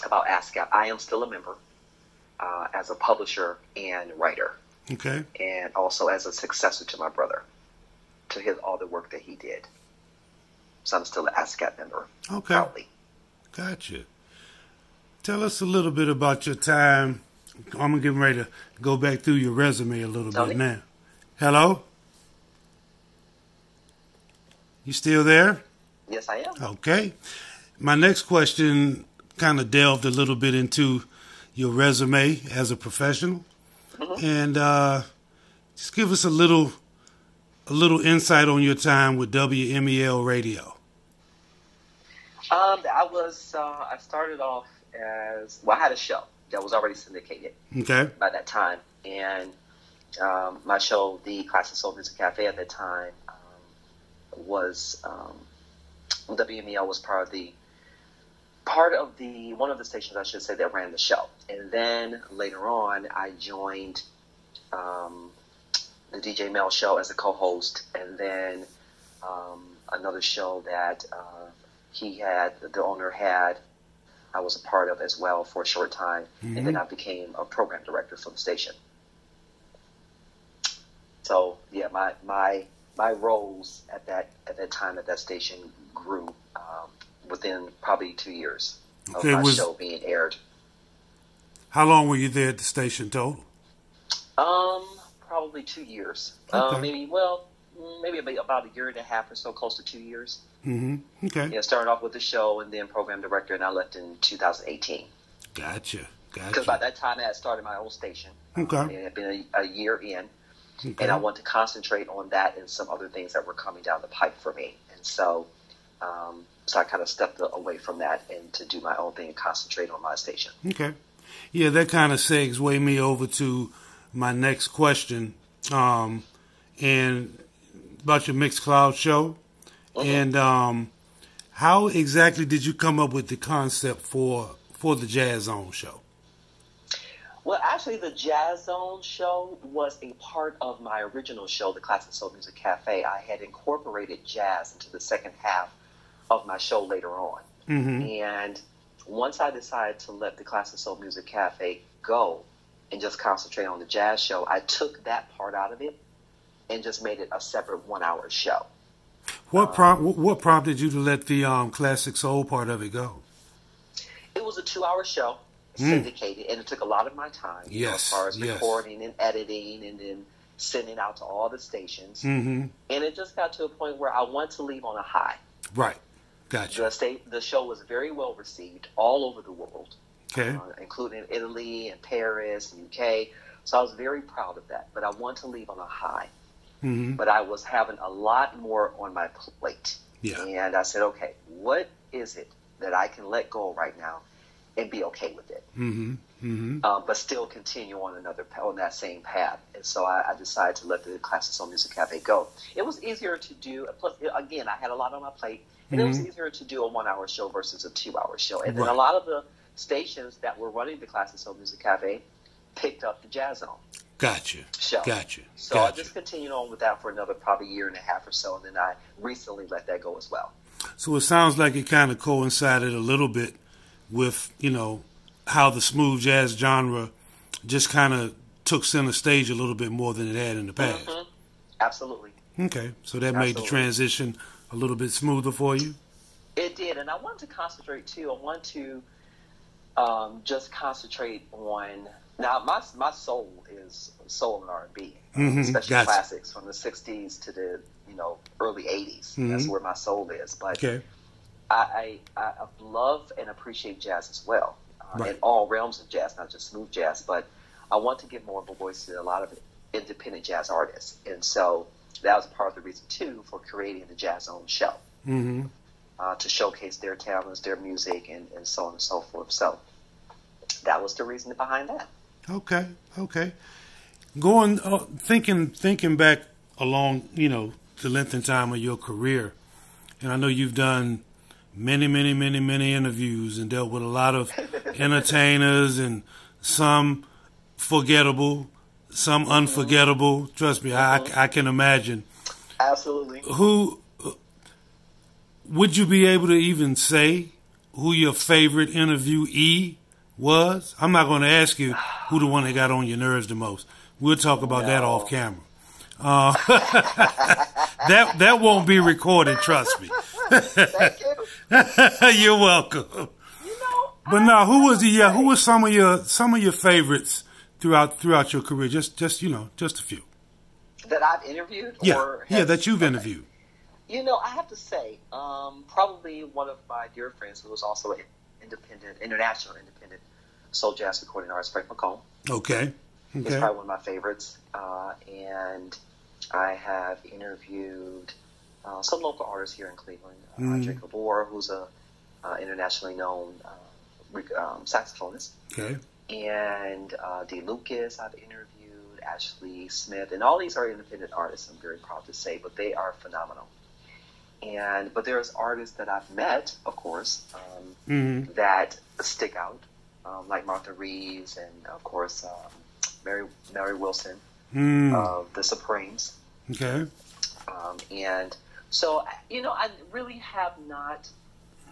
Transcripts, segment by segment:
about ASCAP. I am still a member as a publisher and writer. Okay. And also as a successor to my brother, to all the work that he did. So I'm still an ASCAP member. Okay. Proudly. Gotcha. Tell us a little bit about your time. I'm getting ready to go back through your resume a little bit now. Hello? You still there? Yes, I am. Okay. My next question kind of delved a little bit into your resume as a professional. Mm-hmm. And just give us a little insight on your time with WMEL Radio. I started off as, I had a show that was already syndicated by that time. And my show, the Classic Soul Music Cafe at that time, was WMEL was one of the stations, I should say, that ran the show. And then later on, I joined the DJ Mel show as a co-host, and then another show that the owner had, I was a part of as well for a short time, and then I became a program director for the station. So yeah, my roles at that time at that station grew within probably 2 years of my show being aired. How long were you there at the station total? Probably 2 years. Okay. Maybe about a year and a half or so, close to 2 years. Mm-hmm. Okay. Yeah, started off with the show and then program director, and I left in 2018. Gotcha. Because by that time I had started my own station. Okay. It had been a year in, okay. And I wanted to concentrate on that and some other things that were coming down the pipe for me. And so I kind of stepped away from that and to do my own thing and concentrate on my station. Okay. Yeah, that kind of segues me over to my next question, and about your Mixcloud show. Mm-hmm. And how exactly did you come up with the concept for the Jazz Zone show? Well, actually, the Jazz Zone show was a part of my original show, the Classic Soul Music Cafe. I had incorporated jazz into the second half of my show later on. Mm-hmm. And once I decided to let the Classic Soul Music Cafe go and just concentrate on the jazz show, I took that part out of it and just made it a separate 1 hour show. What prompted you to let the classic soul part of it go? It was a 2 hour show, syndicated, and it took a lot of my time. Yes, as far as recording and editing and then sending out to all the stations. Mm-hmm. And it just got to a point where I wanted to leave on a high. Right. Gotcha. The show was very well received all over the world. Okay. Including Italy and Paris and UK. So I was very proud of that. But I wanted to leave on a high. Mm-hmm. But I was having a lot more on my plate. Yeah. And I said, okay, what is it that I can let go right now and be okay with it? Mm-hmm. Mm-hmm. But still continue on that same path. And so I decided to let the Classic Soul Music Cafe go. It was easier to do. Plus, again, I had a lot on my plate. And it was easier to do a 1 hour show versus a 2 hour show. And then a lot of the stations that were running the Classic Soul Music Cafe picked up the Jazz Zone. Gotcha. Show. Gotcha. So I just continued on with that for another probably year and a half or so, and then I recently let that go as well. So it sounds like it kind of coincided a little bit with, how the smooth jazz genre just kind of took center stage a little bit more than it had in the past. Mm-hmm. Absolutely. Okay. So that made the transition a little bit smoother for you? It did, and I wanted to concentrate too. I want to just concentrate on. Now, my soul is soul and R&B, especially classics from the '60s to the early '80s. Mm-hmm. That's where my soul is. But I love and appreciate jazz as well, in all realms of jazz, not just smooth jazz. But I want to give more of a voice to a lot of independent jazz artists, and so that was part of the reason too for creating the Jazz Zone show, to showcase their talents, their music, and so on and so forth. So that was the reason behind that. Okay. Going, thinking back along, the length and time of your career, and I know you've done many interviews and dealt with a lot of entertainers, and some forgettable, some unforgettable. Trust me, I can imagine. Absolutely. Who would you be able to even say who your favorite interviewee was? I'm not going to ask you who the one that got on your nerves the most. We'll talk about that off camera. That won't be recorded. Trust me. Thank you. You're welcome. But now, who was some of your favorites throughout your career? Just a few that I've interviewed. That you've interviewed. I have to say, probably one of my dear friends who was also an international independent soul jazz recording artist, Frank McComb. Okay. He's probably one of my favorites. And I have interviewed some local artists here in Cleveland. Jacob Orr, who's a internationally known saxophonist. Okay. And D. Lucas, I've interviewed, Ashley Smith, and all these are independent artists, I'm very proud to say, but they are phenomenal. But there's artists that I've met, of course, that stick out, like Martha Reeves and, of course, Mary Wilson of the Supremes. Okay. And so, I really have not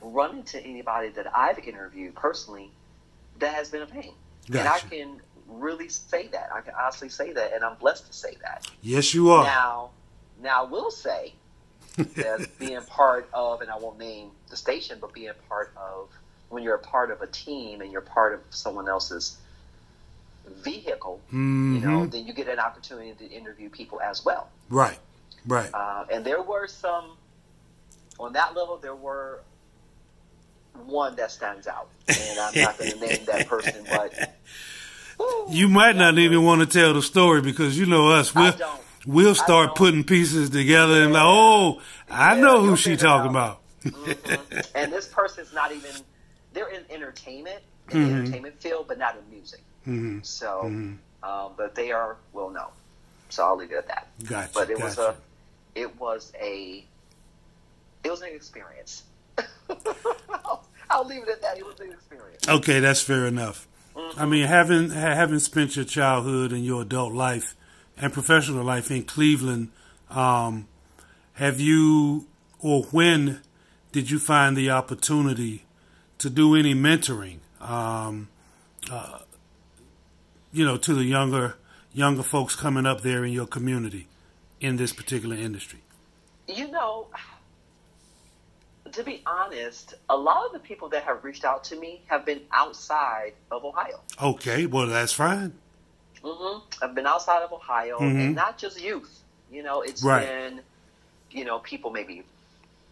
run into anybody that I've interviewed personally that has been a pain. Gotcha. And I can really say that. I can honestly say that, and I'm blessed to say that. Yes, you are. Now I will say that being part of, and I won't name the station, but being part of, when you're a part of a team and you're part of someone else's vehicle, then you get an opportunity to interview people as well. Right. And there were some, on that level, there were one that stands out. And I'm not going to name that person, but... You might not even want to tell the story because you know us. We'll start putting pieces together and I know who she's talking about. And this person's not even, they're in entertainment, in the entertainment field, but not in music. So, but they are well known. So I'll leave it at that. Gotcha. But it was an experience. I'll leave it at that. It was an experience. Okay, that's fair enough. I mean, having spent your childhood and your adult life and professional life in Cleveland, have you, or when did you find the opportunity to do any mentoring, to the younger folks coming up there in your community in this particular industry? To be honest, a lot of the people that have reached out to me have been outside of Ohio. Okay, well, that's fine. I've been outside of Ohio, and not just youth. It's been, people maybe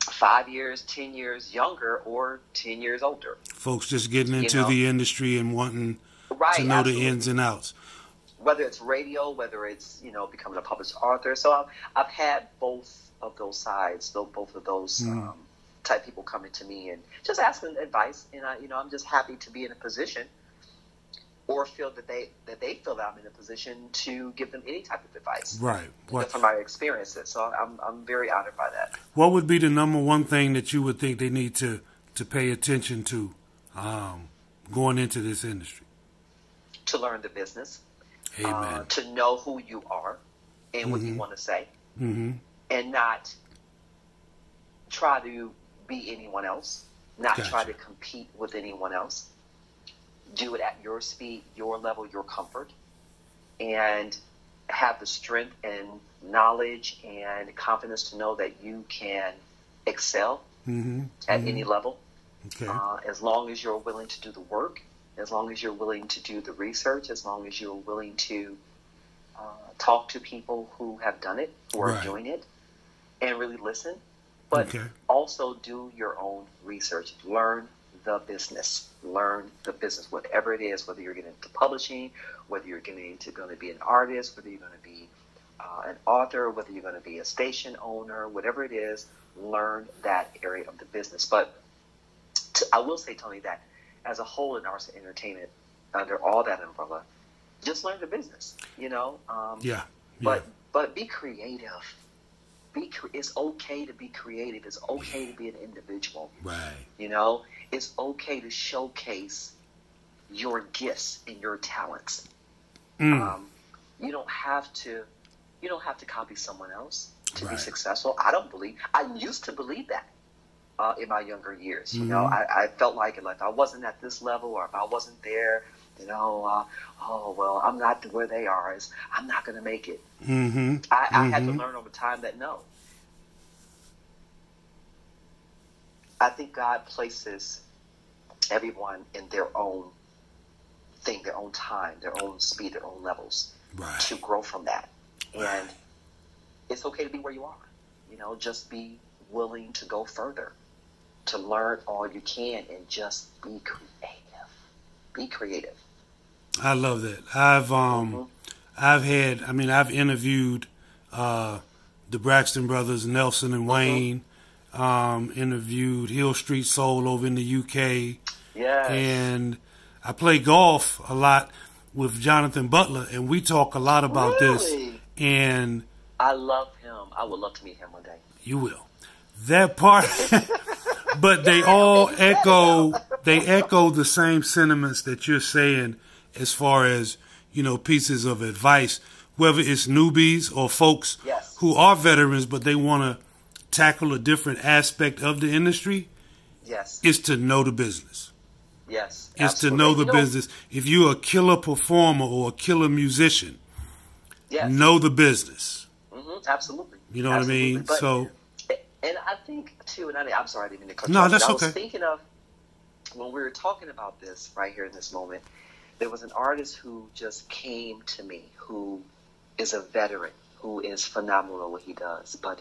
5 years, 10 years younger, or 10 years older. Folks just getting into the industry and wanting to know the ins and outs. Whether it's radio, whether it's, becoming a published author. So I've had both of those sides, both of those type people coming to me and just asking advice. And I'm just happy to be in a position, or feel that they feel that I'm in a position to give them any type of advice. Right. From my experiences. So I'm very honored by that. What would be the number one thing that you would think they need to pay attention to going into this industry? To learn the business. Amen. To know who you are and what you want to say. And not try to be anyone else. Not try to compete with anyone else. Do it at your speed, your level, your comfort. And have the strength and knowledge and confidence to know that you can excel at any level. Okay. As long as you're willing to do the work, as long as you're willing to do the research, as long as you're willing to talk to people who have done it, who are doing it, and really listen. But also do your own research. Learn the business. Learn the business, whatever it is, whether you're getting into publishing, whether you're getting into going to be an artist, whether you're going to be an author, whether you're going to be a station owner, whatever it is, learn that area of the business. But I will say, Tony, that as a whole in arts and entertainment, under all that umbrella, just learn the business, But be creative. It's okay to be creative. It's okay to be an individual. Right. It's okay to showcase your gifts and your talents. You don't have to copy someone else to be successful. I used to believe that. in my younger years. You know, I felt like if I wasn't at this level or if I wasn't there, you know, oh, well, I'm not where they are. I'm not going to make it. I had to learn over time that no. I think God places everyone in their own thing, their own time, their own speed, their own levels to grow from that. And it's okay to be where you are. You know, just be willing to go further, to learn all you can, and just be creative. Be creative. I love that. I've interviewed the Braxton brothers, Nelson and Wayne. Interviewed Hill Street Soul over in the UK. Yes. And I play golf a lot with Jonathan Butler, and we talk a lot about this. And I love him. I would love to meet him one day. You will. That part, but they all echo the same sentiments that you're saying as far as, you know, pieces of advice, whether it's newbies or folks who are veterans, but they want to tackle a different aspect of the industry. Yes. Is to know the business. Yes. Is to know the business. If you're a killer performer or a killer musician, know the business. Absolutely. You know what I mean? But, so, and I think too, and I'm sorry I didn't mean to cut you off. No, that's okay. I was thinking of when we were talking about this right here in this moment. There was an artist who just came to me, who is a veteran, who is phenomenal at what he does, but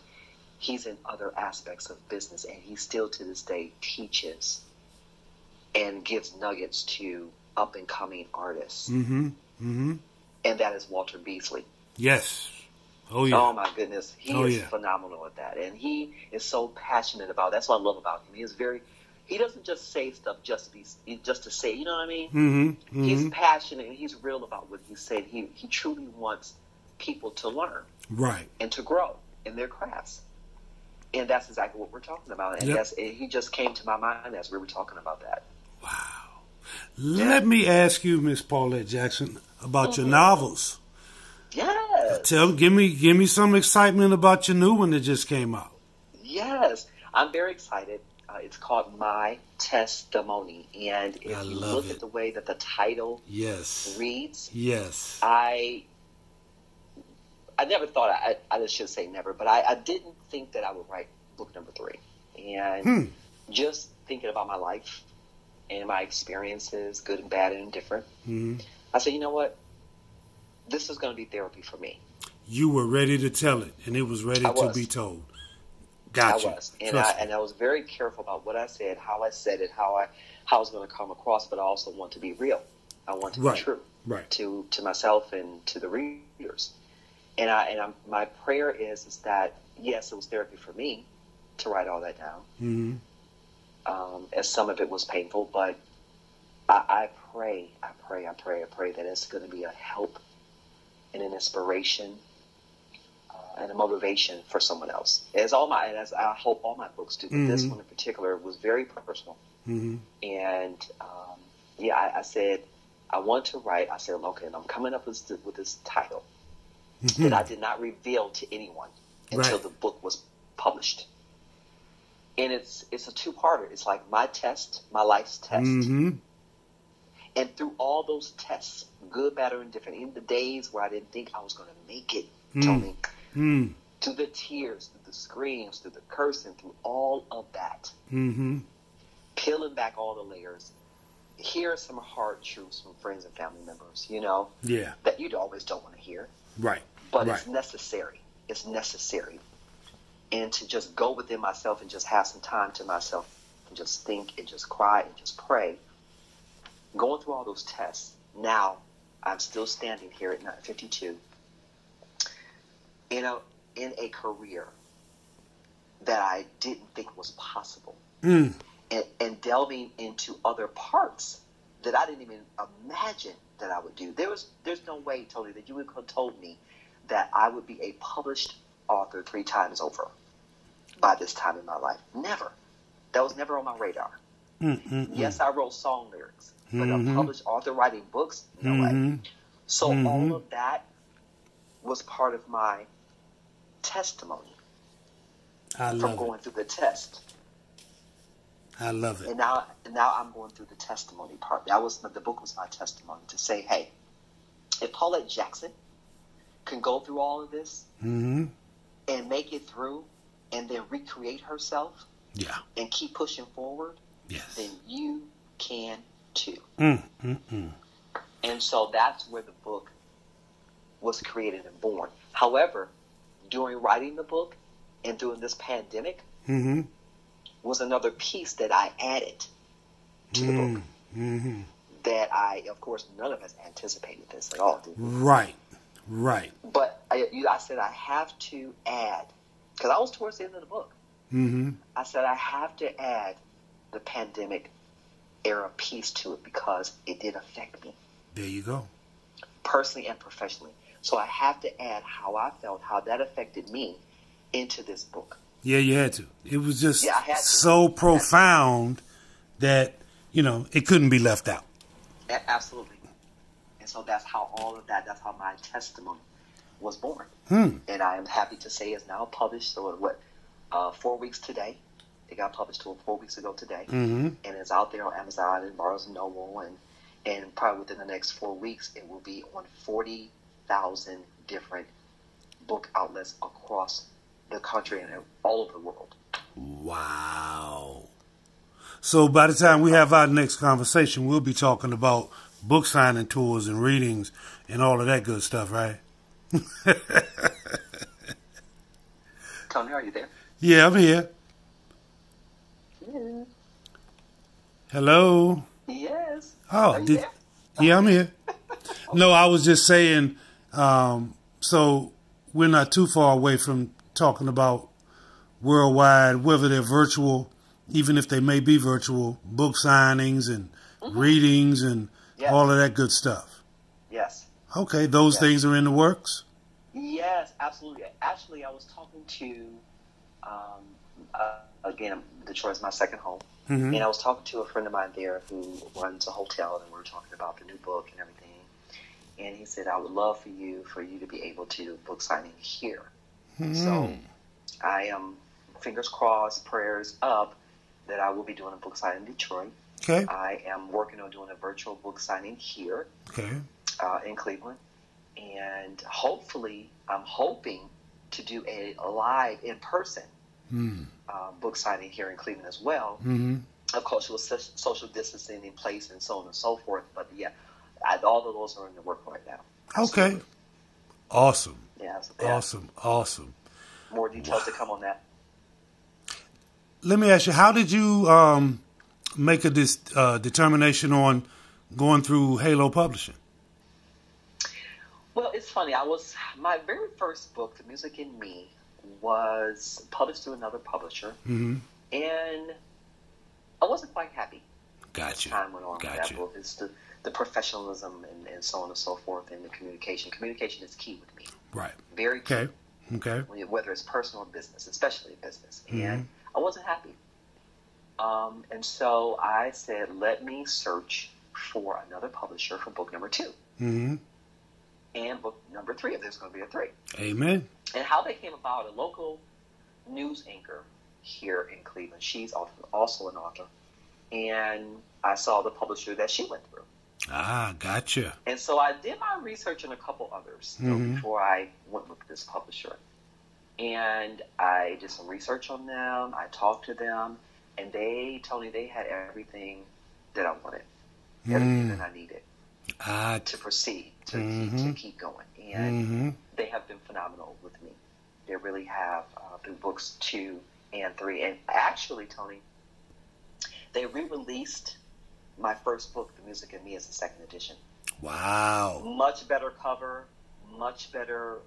he's in other aspects of business, and he still to this day teaches and gives nuggets to up and coming artists. And that is Walter Beasley. Yes. Oh yeah. Oh my goodness, he is phenomenal at that, and he is so passionate about. That's what I love about him. He doesn't just say stuff just to say. You know what I mean? He's passionate and he's real about what he said. He truly wants people to learn, and to grow in their crafts. And that's exactly what we're talking about. And he just came to my mind as we were talking about that. Wow. Let me ask you, Miss Paulette Jackson, about your novels. Yes. Give me some excitement about your new one that just came out. Yes. I'm very excited. It's called My Testimony. And if you look at the way that the title reads, I never thought, I just should say never, but I didn't think that I would write book number 3. And just thinking about my life and my experiences, good and bad and indifferent, I said, you know what? This is going to be therapy for me. You were ready to tell it, and it was ready to be told. Gotcha. I was. And I was very careful about what I said, how I said it, how I was going to come across, but I also want to be real. I want to be true to myself and to the readers. And my prayer is that, yes, it was therapy for me to write all that down. As some of it was painful, but I pray that it's going to be a help and an inspiration and a motivation for someone else. As I hope all my books do, but this one in particular was very personal. And I said, I want to write. I said, okay, and I'm coming up with this title that I did not reveal to anyone until the book was published. And it's a 2-parter. It's like my test, my life's test. And through all those tests, good, bad, or indifferent, in the days where I didn't think I was going to make it, Tony, through the tears, through the screams, through the cursing, through all of that, peeling back all the layers, here are some hard truths from friends and family members, you know, that you always don't want to hear. But it's necessary. It's necessary. And to just go within myself and just have some time to myself and just think and just cry and just pray. Going through all those tests, now I'm still standing here at 52 in a career that I didn't think was possible. And delving into other parts that I didn't even imagine that I would do. There's no way, Tony, that you would have told me that I would be a published author 3 times over by this time in my life. Never. That was never on my radar. Yes, I wrote song lyrics, but a published author writing books, no way. So all of that was part of my testimony from going through the test. I love it. And now I'm going through the testimony part. The book was my testimony to say, hey, if Paulette Jackson can go through all of this and make it through and then recreate herself and keep pushing forward, then you can too. And so that's where the book was created and born. However, during writing the book and during this pandemic was another piece that I added to the book. That of course, none of us anticipated this at all, did we? Right. But I said I have to add, because I was towards the end of the book. I said I have to add the pandemic era piece to it because it did affect me. There you go. Personally and professionally. So I have to add how I felt, how that affected me into this book. Yeah, you had to. It was just so profound that, it couldn't be left out. Absolutely. And so that's how that's how my testimony was born. And I am happy to say it's now published. So 4 weeks today. It got published 4 weeks ago today. And it's out there on Amazon and Barnes & Noble. And probably within the next 4 weeks, it will be on 40,000 different book outlets across the country and all over the world. Wow. So by the time we have our next conversation, we'll be talking about book signing tours and readings and all of that good stuff, right? Tony, are you there? Yeah, I'm here. Yeah. Hello? Yes. Oh, yeah, I'm here. No, I was just saying, so we're not too far away from talking about worldwide, whether they're virtual, even if they may be virtual, book signings and readings and all of that good stuff. Yes. Okay, those things are in the works? Yes, absolutely. Actually, I was talking to, again, Detroit's my second home. And I was talking to a friend of mine there who runs a hotel, and we were talking about the new book and everything. And he said, I would love for you to be able to do book signing here. So I am, fingers crossed, prayers up, that I will be doing a book signing in Detroit. Okay. I am working on doing a virtual book signing here in Cleveland. And hopefully, I'm hoping to do a live in-person book signing here in Cleveland as well. Of course, with social distancing in place and so on and so forth. But yeah, all of those are in the work right now. Absolutely. Okay. Awesome. Yeah, Awesome. More details to come on that. Let me ask you, how did you make this determination on going through Halo Publishing? Well, it's funny. My very first book, The Music in Me, was published through another publisher, and I wasn't quite happy. Gotcha. As time went on with that book. It's the professionalism and so on and so forth, and the communication. Communication is key with me. Right. Very key. Okay. Whether it's personal or business, especially business. And I wasn't happy. And so I said, let me search for another publisher for book number 2. And book number 3, if there's going to be a 3. Amen. And how they came about, a local news anchor here in Cleveland, she's also an author, and I saw the publisher that she went through. Ah, gotcha. And so I did my research on a couple others before I went with this publisher. And I did some research on them, I talked to them, and they told me they had everything that I wanted, everything that I needed to proceed, to keep going. And they have been phenomenal with me. They really have, through books 2 and 3. And actually, Tony, they re-released my first book, The Music in Me, as a second edition. Wow. Much better cover, much better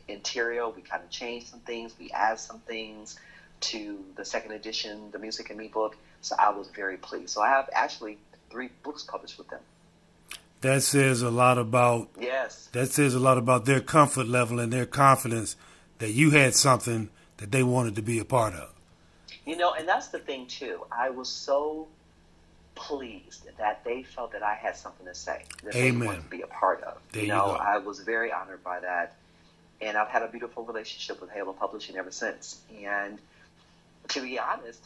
interior. We kind of changed some things. We added some things to the second edition, The Music in Me book. So I was very pleased. So I have actually 3 books published with them. That says a lot about That says a lot about their comfort level and their confidence that you had something that they wanted to be a part of. And that's the thing too. I was so pleased that they felt that I had something to say, that they wanted to be a part of. There you go. I was very honored by that, and I've had a beautiful relationship with Halo Publishing ever since. And to be honest,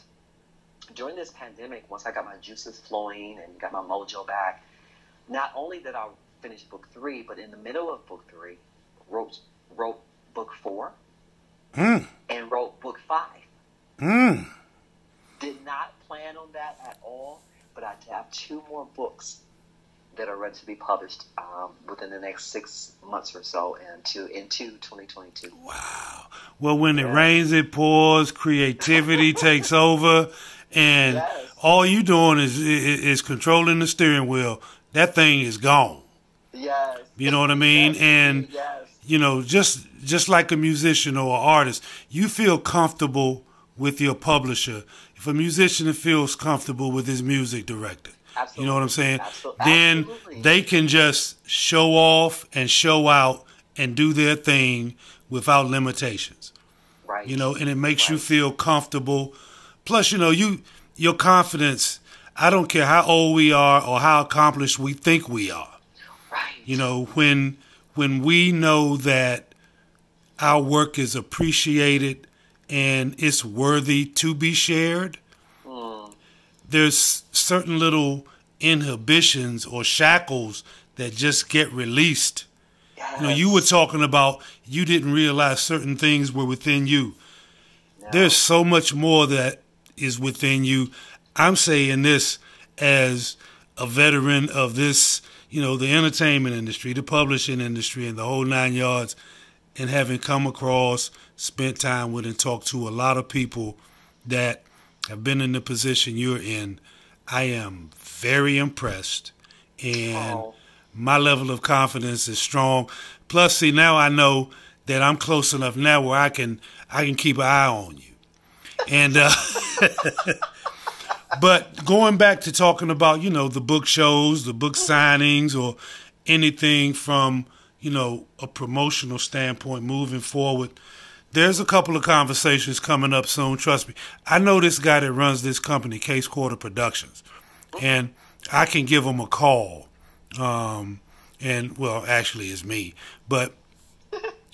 during this pandemic, once I got my juices flowing and got my mojo back, not only did I finish book 3, but in the middle of book 3, wrote book 4 and wrote book 5. Did not plan on that at all, but I have 2 more books that are ready to be published within the next 6 months or so into 2022. Wow. Well, when it rains, it pours, creativity takes over, and all you doing is controlling the steering wheel. That thing is gone. Yes. You know what I mean? And, you know, just like a musician or an artist, you feel comfortable with your publisher. If a musician feels comfortable with his music director, absolutely. You know what I'm saying? Then they can just show off and show out and do their thing without limitations. Right. You know, and it makes you feel comfortable. Plus, you know, your confidence, I don't care how old we are or how accomplished we think we are. Right. You know, when we know that our work is appreciated and it's worthy to be shared, there's certain little inhibitions or shackles that just get released. Yes. You know, you were talking about you didn't realize certain things were within you. No. There's so much more that is within you. I'm saying this as a veteran of this, you know, the entertainment industry, the publishing industry, and the whole 9 yards, and having come across, spent time with, and talked to a lot of people that have been in the position you're in. I am very impressed, and my level of confidence is strong. Plus, see, now I know that I'm close enough now where I can keep an eye on you. And but going back to talking about, you know, the book shows, the book signings, or anything from, you know, a promotional standpoint moving forward, there's a couple of conversations coming up soon. Trust me. I know this guy that runs this company, Case Quarter Productions, and I can give him a call. And well, actually, it's me, but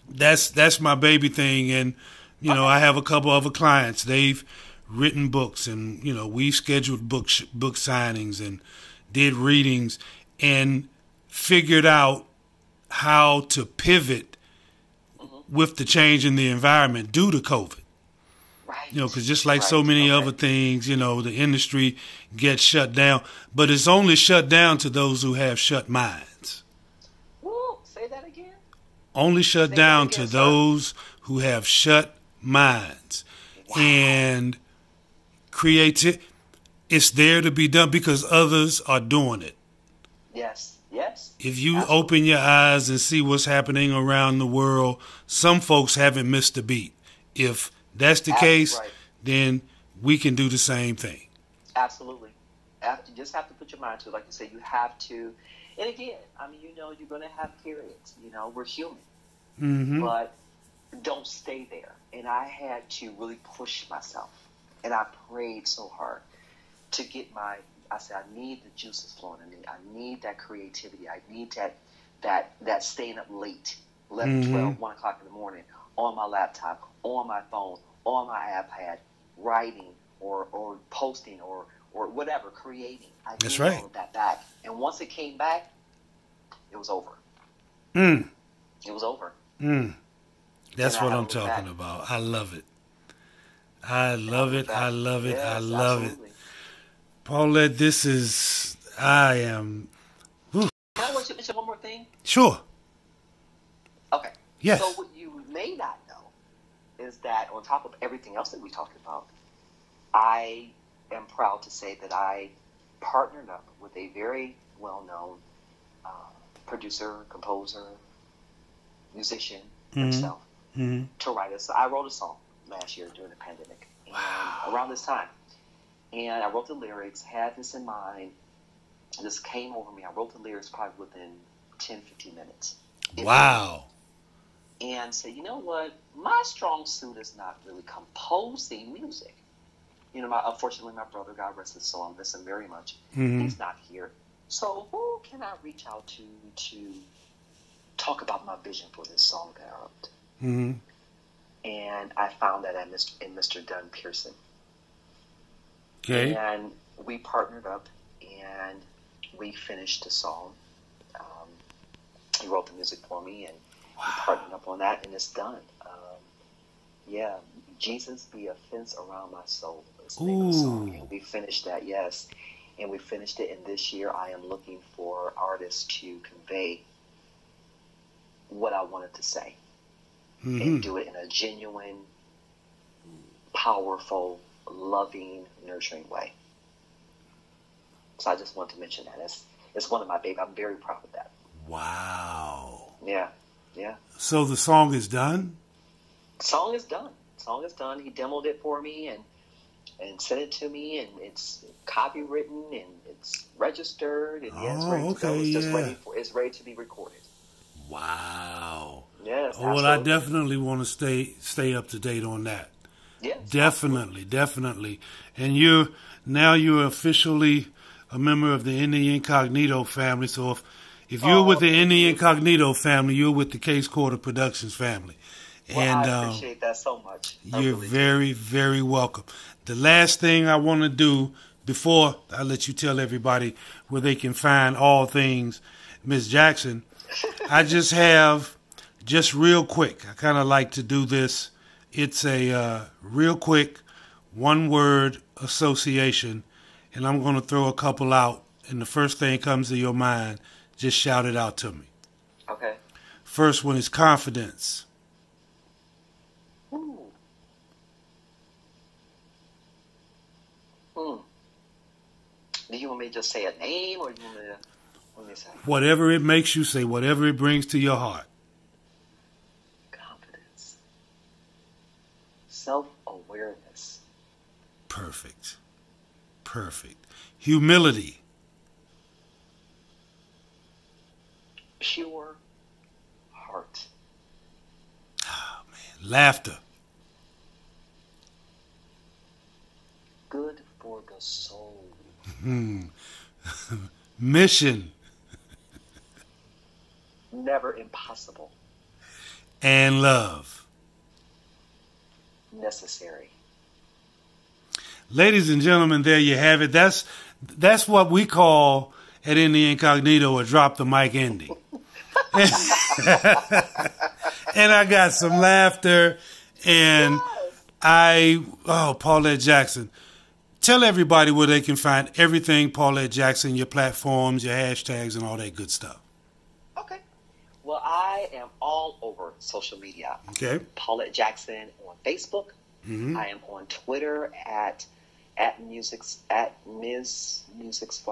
that's my baby thing. And you know, I have a couple other clients. They've written books, and you know, we scheduled book signings and did readings and figured out how to pivot with the change in the environment due to COVID. Right. You know, because just like so many other things, you know, the industry gets shut down, but it's only shut down to those who have shut minds. Whoa, say that again. Only shut down to those who have shut minds. Wow. And it's there to be done because others are doing it. Yes. Yes. If you open your eyes and see what's happening around the world, some folks haven't missed a beat. If that's the case, then we can do the same thing. Absolutely. You just have to put your mind to it. Like you say, you have to. And again, I mean, you know, you're going to have periods. You know, we're human. Mm-hmm. But don't stay there. And I had to really push myself. And I prayed so hard to get I said, I need the juices flowing in me. I need that creativity. I need that staying up late, 11, 12, 1 o'clock in the morning, on my laptop, on my phone, on my iPad, writing or posting or whatever, creating. I That's need right. all of that back. And once it came back, it was over. It was over. That's what I'm talking about. I love it. I love it. I love it. I love it. Paulette, I am. Can I mention one more thing? Sure. Okay. Yes. So what you may not know is that on top of everything else that we talked about, I am proud to say that I partnered up with a very well-known producer, composer, musician himself to write us. I wrote a song last year during the pandemic, and around this time. And I wrote the lyrics, had this in mind. This came over me. I wrote the lyrics probably within 10, 15 minutes. Wow. And said, you know what? My strong suit is not really composing music. You know, unfortunately, my brother, God rest his soul, I miss him very much. He's not here. So who can I reach out to talk about my vision for this song that I wrote? And I found that in Mr. Dunn Pearson. Okay. And we partnered up, and we finished the song. He wrote the music for me, and we partnered up on that, and it's done. Yeah, Jesus be a fence around my soul is the name of the song. And we finished that, yes. And we finished it, and this year I am looking for artists to convey what I wanted to say. And do it in a genuine, powerful, loving, nurturing way. So I just wanted to mention that. It's one of my babies. I'm very proud of that. Wow. Yeah, yeah. So the song is done? Song is done. Song is done. He demoed it for me and sent it to me, and it's copywritten and it's registered, and it's ready to go. It's just it's ready to be recorded. Wow. Yes. Oh, well, I definitely want to stay up to date on that. Yes. Definitely. And you're officially a member of the Indie Incognito family. So if you're with the Indie Incognito family, you're with the Case Quarter Productions family. Well, and I appreciate that so much. You're very, very welcome. The last thing I want to do before I let you tell everybody where they can find all things Miss Jackson, I just have, real quick, I kind of like to do this. It's a real quick one-word association, and I'm going to throw a couple out, and the first thing comes to your mind, just shout it out to me. Okay. First one is confidence. Ooh. Do you want me to just say a name, or do you want me to say? Whatever it makes you say, whatever it brings to your heart. Confidence. Self-awareness. Perfect. Humility. Pure heart. Oh, man. Laughter. Good for the soul. Mission. Never impossible. And love. Necessary. Ladies and gentlemen, there you have it. That's what we call at Indie Incognito a drop the mic ending. And I got some laughter, and Paulette Jackson. Tell everybody where they can find everything Paulette Jackson, your platforms, your hashtags, and all that good stuff. Okay. Well, I am all over social media. Okay. Paulette Jackson on Facebook. I am on Twitter at Ms. Music's. I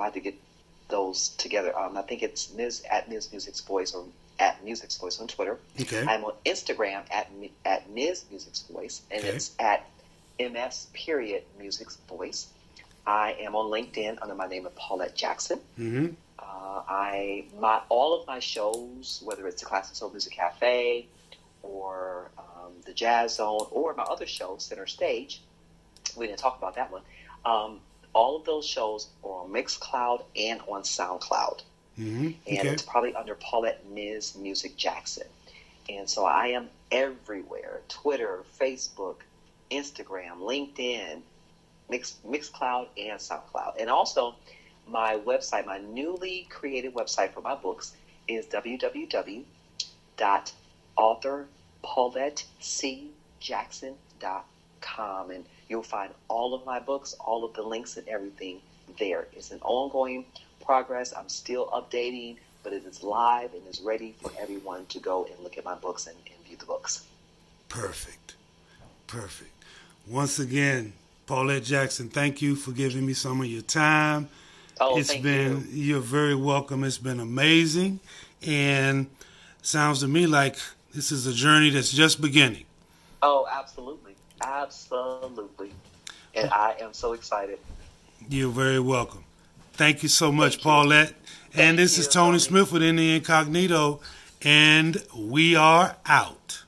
have to get those together. I think it's at Ms. Music's Voice, or at Music's Voice on Twitter. Okay. I'm on Instagram at Ms. Music's Voice, and it's at MS Music's Voice. I am on LinkedIn under my name of Paulette Jackson. All of my shows, whether it's the Classic Soul Music Cafe or the Jazz Zone or my other show, Center Stage, we didn't talk about that one. All of those shows are on Mixcloud and on SoundCloud. And it's probably under Paulette Ms. Music Jackson. And so I am everywhere: Twitter, Facebook, Instagram, LinkedIn, Mixcloud, and SoundCloud. And also, my website, my newly created website for my books, is www.authorpaulettecjackson.com. And you'll find all of my books, all of the links and everything there. It's an ongoing progress. I'm still updating, but it is live and is ready for everyone to go and look at my books and view the books. Perfect. Once again, Paulette Jackson, thank you for giving me some of your time. You're very welcome. It's been amazing. And sounds to me like this is a journey that's just beginning. Oh, absolutely. And I am so excited. You're very welcome. Thank you so much, Paulette. And this is Tony Smith with Indie Incognito, and we are out.